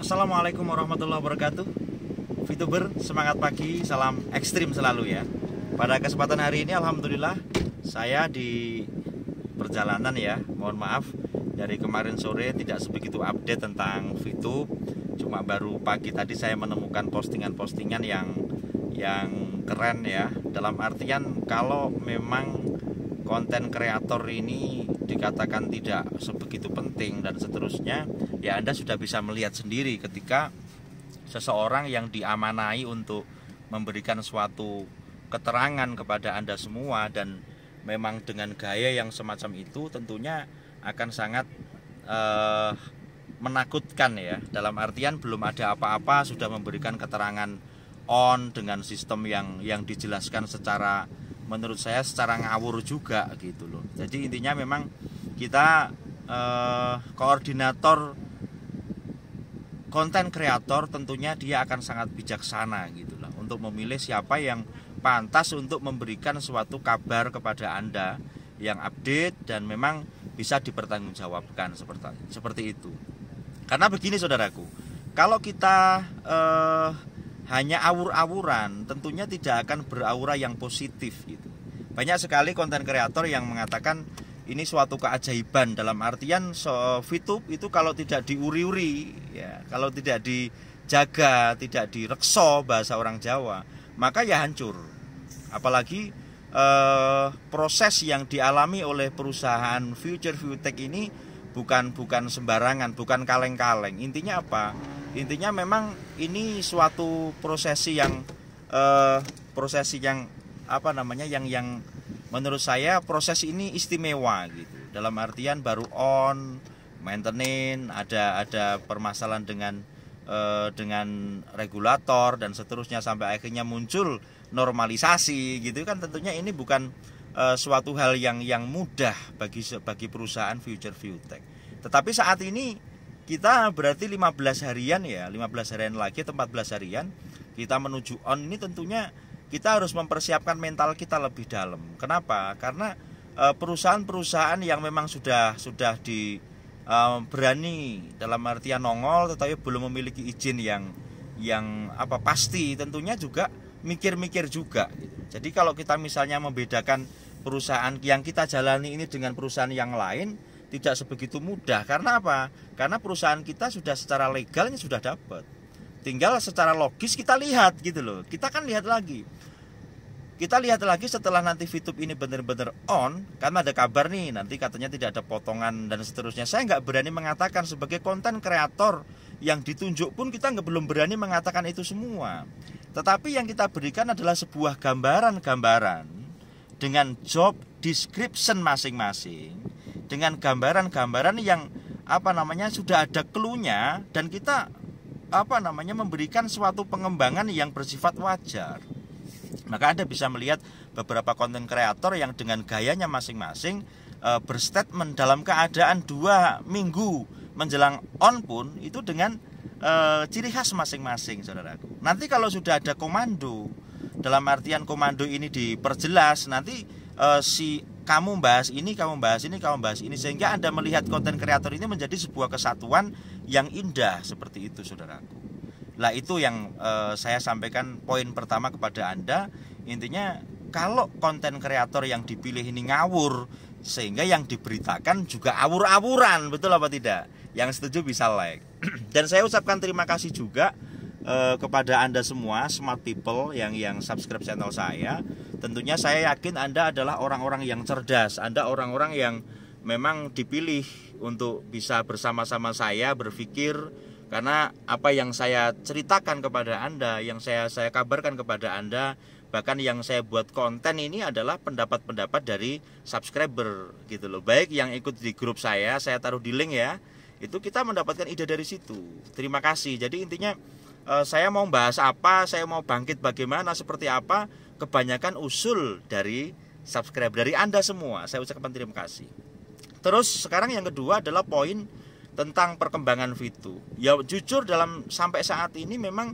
Assalamualaikum warahmatullahi wabarakatuh. VTuber, semangat pagi, salam ekstrim selalu ya. Pada kesempatan hari ini alhamdulillah saya di perjalanan ya. Mohon maaf dari kemarin sore tidak sebegitu update tentang VTube. Cuma baru pagi tadi saya menemukan postingan-postingan yang keren ya. Dalam artian kalau memang konten kreator ini dikatakan tidak sebegitu penting dan seterusnya, ya Anda sudah bisa melihat sendiri ketika seseorang yang diamanai untuk memberikan suatu keterangan kepada Anda semua dan memang dengan gaya yang semacam itu tentunya akan sangat menakutkan ya. Dalam artian belum ada apa-apa sudah memberikan keterangan on dengan sistem yang dijelaskan secara, menurut saya secara ngawur juga gitu loh. Jadi intinya memang kita koordinator konten kreator tentunya dia akan sangat bijaksana gitu lah untuk memilih siapa yang pantas untuk memberikan suatu kabar kepada Anda yang update dan memang bisa dipertanggungjawabkan seperti itu. Karena begini saudaraku, kalau kita hanya awur-awuran tentunya tidak akan beraura yang positif gitu. Banyak sekali konten kreator yang mengatakan ini suatu keajaiban, dalam artian VTube itu kalau tidak diuri-uri ya, kalau tidak dijaga, tidak direkso bahasa orang Jawa, maka ya hancur. Apalagi proses yang dialami oleh perusahaan Future Viewtech ini bukan sembarangan, bukan kaleng-kaleng. Intinya apa? Intinya memang ini suatu prosesi yang yang menurut saya proses ini istimewa gitu. Dalam artian baru on, maintenance, ada permasalahan dengan regulator dan seterusnya sampai akhirnya muncul normalisasi gitu kan. Tentunya ini bukan suatu hal yang mudah bagi perusahaan Future Viewtech. Tetapi saat ini kita berarti 15 harian ya, 15 harian lagi atau 14 harian kita menuju on ini, tentunya kita harus mempersiapkan mental kita lebih dalam. Kenapa? Karena perusahaan-perusahaan yang memang sudah berani dalam artian nongol tetapi belum memiliki izin yang pasti, tentunya juga mikir-mikir juga gitu. Jadi kalau kita misalnya membedakan perusahaan yang kita jalani ini dengan perusahaan yang lain tidak sebegitu mudah. Karena apa? Karena perusahaan kita sudah secara legalnya sudah dapat. Tinggal secara logis kita lihat gitu loh. Kita kan lihat lagi. Kita lihat lagi setelah nanti VTube ini benar-benar on, karena ada kabar nih nanti katanya tidak ada potongan dan seterusnya. Saya nggak berani mengatakan sebagai konten kreator yang ditunjuk pun kita belum berani mengatakan itu semua. Tetapi yang kita berikan adalah sebuah gambaran-gambaran dengan job description masing-masing, dengan gambaran-gambaran yang sudah ada clue-nya, dan kita memberikan suatu pengembangan yang bersifat wajar. Maka Anda bisa melihat beberapa konten kreator yang dengan gayanya masing-masing berstatement dalam keadaan 2 minggu menjelang on pun itu dengan ciri khas masing-masing saudaraku. Nanti kalau sudah ada komando, dalam artian komando ini diperjelas, nanti kamu bahas ini, kamu bahas ini, kamu bahas ini, sehingga Anda melihat konten kreator ini menjadi sebuah kesatuan yang indah seperti itu saudaraku. Lah itu yang saya sampaikan poin pertama kepada Anda. Intinya kalau konten kreator yang dipilih ini ngawur, sehingga yang diberitakan juga awur-awuran, betul apa tidak? Yang setuju bisa like. Dan saya ucapkan terima kasih juga kepada Anda semua smart people yang subscribe channel saya. Tentunya saya yakin Anda adalah orang-orang yang cerdas. Anda orang-orang yang memang dipilih untuk bisa bersama-sama saya berpikir. Karena apa yang saya ceritakan kepada Anda, yang saya kabarkan kepada Anda, bahkan yang saya buat konten ini adalah pendapat-pendapat dari subscriber gitu loh. Baik yang ikut di grup saya taruh di link ya. Itu kita mendapatkan ide dari situ. Terima kasih. Jadi intinya saya mau bahas apa, saya mau bangkit bagaimana, seperti apa, kebanyakan usul dari subscriber dari Anda semua. Saya ucapkan terima kasih. Terus sekarang yang kedua adalah poin tentang perkembangan VTube. Ya jujur sampai saat ini memang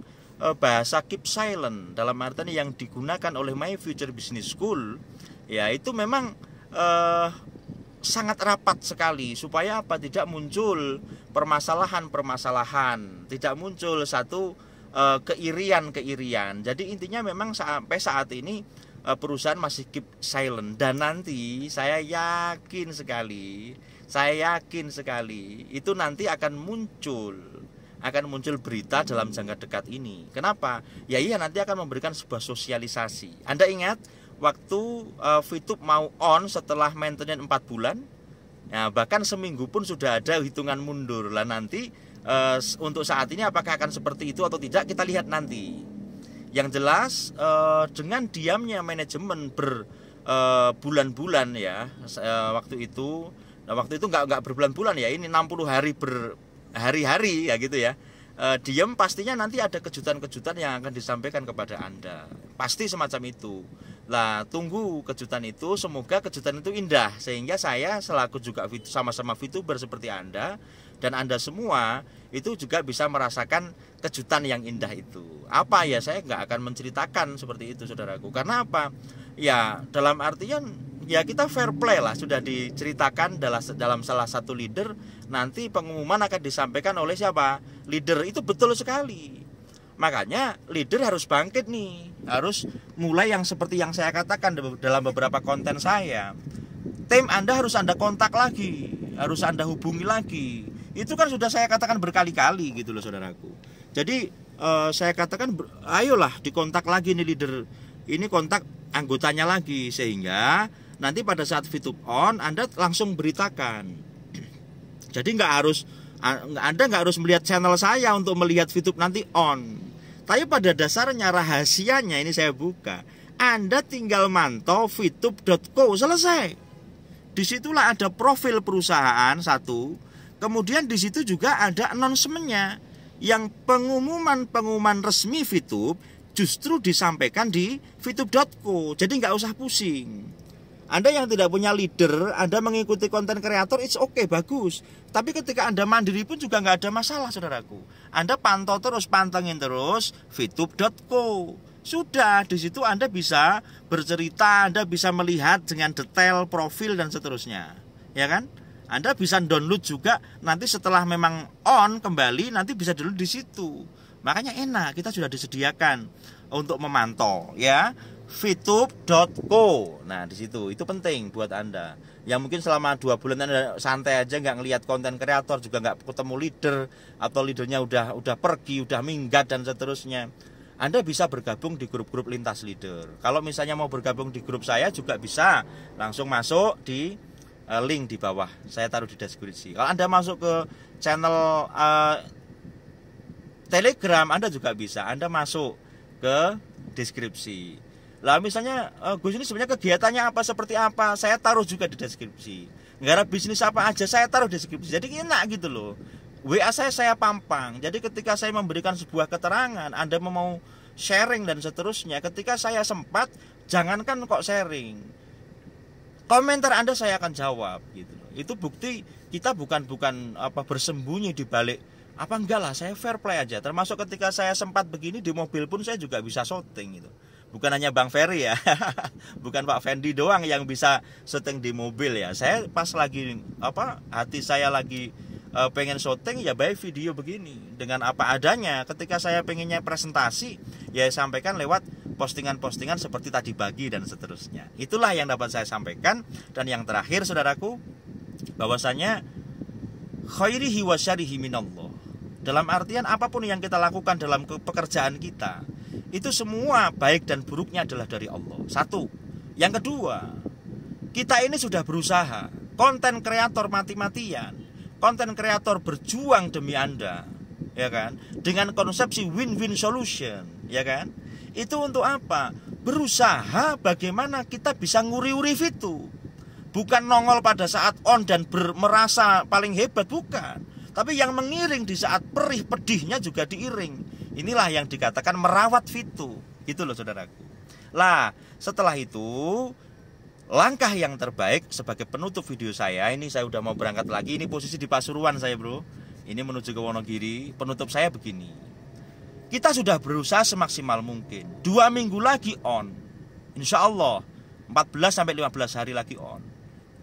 bahasa keep silent dalam artian yang digunakan oleh My Future Business School ya itu memang sangat rapat sekali supaya apa, tidak muncul permasalahan-permasalahan, tidak muncul satu keirian-keirian. Jadi intinya memang sampai saat ini perusahaan masih keep silent, dan nanti saya yakin sekali itu nanti akan muncul berita dalam jangka dekat ini. Kenapa? Ya iya, nanti akan memberikan sebuah sosialisasi. Anda ingat waktu VTube mau on setelah maintenance 4 bulan, nah, bahkan seminggu pun sudah ada hitungan mundur. Lah nanti untuk saat ini apakah akan seperti itu atau tidak, kita lihat nanti. Yang jelas dengan diamnya manajemen berbulan-bulan ya waktu itu. Nah, waktu itu nggak berbulan-bulan ya, ini 60 hari berhari-hari ya gitu ya. Diam, pastinya nanti ada kejutan-kejutan yang akan disampaikan kepada Anda. Pasti semacam itu. Lah, tunggu kejutan itu, semoga kejutan itu indah sehingga saya selaku juga sama-sama VTuber seperti Anda dan Anda semua itu juga bisa merasakan kejutan yang indah itu. Apa ya, saya nggak akan menceritakan seperti itu, saudaraku. Karena apa? Ya, dalam artian ya kita fair play lah, sudah diceritakan dalam salah satu leader, nanti pengumuman akan disampaikan oleh siapa? Leader, itu betul sekali. Makanya leader harus bangkit nih, harus mulai yang seperti yang saya katakan dalam beberapa konten saya. Tim Anda harus Anda kontak lagi, harus Anda hubungi lagi. Itu kan sudah saya katakan berkali-kali gitu loh, saudaraku. Jadi saya katakan ayolah dikontak lagi nih leader, ini kontak anggotanya lagi, sehingga nanti pada saat VTube on Anda langsung beritakan. Jadi Anda nggak harus melihat channel saya untuk melihat VTube nanti on. Tapi pada dasarnya rahasianya ini saya buka, Anda tinggal mantau vtube.co, selesai. Disitulah ada profil perusahaan satu, kemudian di situ juga ada announcementnya, yang pengumuman resmi VTube justru disampaikan di vtube.co. Jadi nggak usah pusing. Anda yang tidak punya leader, Anda mengikuti konten kreator, it's okay, bagus. Tapi ketika Anda mandiri pun juga nggak ada masalah, saudaraku. Anda pantau terus, pantengin terus vtube.co. Sudah, di situ Anda bisa bercerita, Anda bisa melihat dengan detail profil dan seterusnya, ya kan? Anda bisa download juga nanti setelah memang on kembali, nanti bisa download di situ. Makanya enak, kita sudah disediakan untuk memantau, ya. vtube.co. Nah, di situ itu penting buat Anda. Yang mungkin selama 2 bulan Anda santai aja, nggak ngelihat konten kreator, juga nggak ketemu leader, atau leadernya udah pergi, udah minggat dan seterusnya. Anda bisa bergabung di grup-grup lintas leader. Kalau misalnya mau bergabung di grup saya juga bisa, langsung masuk di link di bawah. Saya taruh di deskripsi. Kalau Anda masuk ke channel Telegram, Anda juga bisa. Anda masuk ke deskripsi. Lah misalnya Gus ini sebenarnya kegiatannya apa, seperti apa, saya taruh juga di deskripsi. Negara bisnis apa aja saya taruh di deskripsi. Jadi enak gitu loh. WA saya pampang. Jadi ketika saya memberikan sebuah keterangan, Anda mau sharing dan seterusnya, ketika saya sempat, jangankan kok sharing, komentar Anda saya akan jawab gitu loh. Itu bukti kita bukan bersembunyi di balik apa, enggak lah, saya fair play aja. Termasuk ketika saya sempat begini di mobil pun saya juga bisa syuting gitu. Bukan hanya Bang Ferry ya, bukan Pak Fendi doang yang bisa syuting di mobil ya. Saya pas lagi hati saya lagi pengen syuting, ya baik video begini dengan apa adanya. Ketika saya pengennya presentasi, ya sampaikan lewat postingan-postingan seperti tadi pagi dan seterusnya. Itulah yang dapat saya sampaikan. Dan yang terakhir, saudaraku, bahwasanya khairihi wa syarihi minallah. Dalam artian apapun yang kita lakukan dalam pekerjaan kita, itu semua baik dan buruknya adalah dari Allah. Satu. Yang kedua, kita ini sudah berusaha, konten kreator mati-matian, konten kreator berjuang demi Anda, ya kan? Dengan konsepsi win-win solution, ya kan? Itu untuk apa? Berusaha bagaimana kita bisa nguri-uri itu. Bukan nongol pada saat on dan merasa paling hebat, bukan. Tapi yang mengiring di saat perih pedihnya juga diiring. Inilah yang dikatakan merawat VTube. Gitu loh, saudaraku. Lah, setelah itu, langkah yang terbaik sebagai penutup video saya, ini saya udah mau berangkat lagi. Ini posisi di Pasuruan saya, bro. Ini menuju ke Wonogiri. Penutup saya begini. Kita sudah berusaha semaksimal mungkin. 2 minggu lagi on. Insya Allah 14-15 hari lagi on.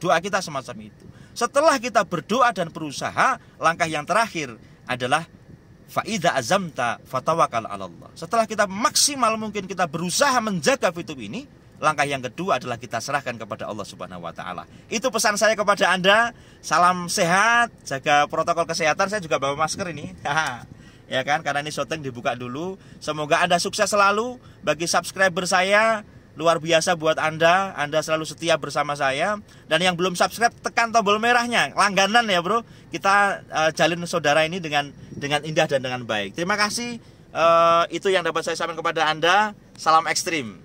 Doa kita semacam itu. Setelah kita berdoa dan berusaha, langkah yang terakhir adalah fa'idha azamta fatawakkal 'ala Allah. Setelah kita maksimal mungkin kita berusaha menjaga fitur ini, langkah yang kedua adalah kita serahkan kepada Allah Subhanahu wa taala. Itu pesan saya kepada Anda. Salam sehat, jaga protokol kesehatan. Saya juga bawa masker ini. Ya kan, karena ini syuting dibuka dulu. Semoga Anda sukses selalu. Bagi subscriber saya, luar biasa buat Anda selalu setia bersama saya. Dan yang belum subscribe, tekan tombol merahnya, langganan ya bro. Kita jalin saudara ini dengan indah dan dengan baik. Terima kasih. Itu yang dapat saya sampaikan kepada Anda. Salam ekstrim.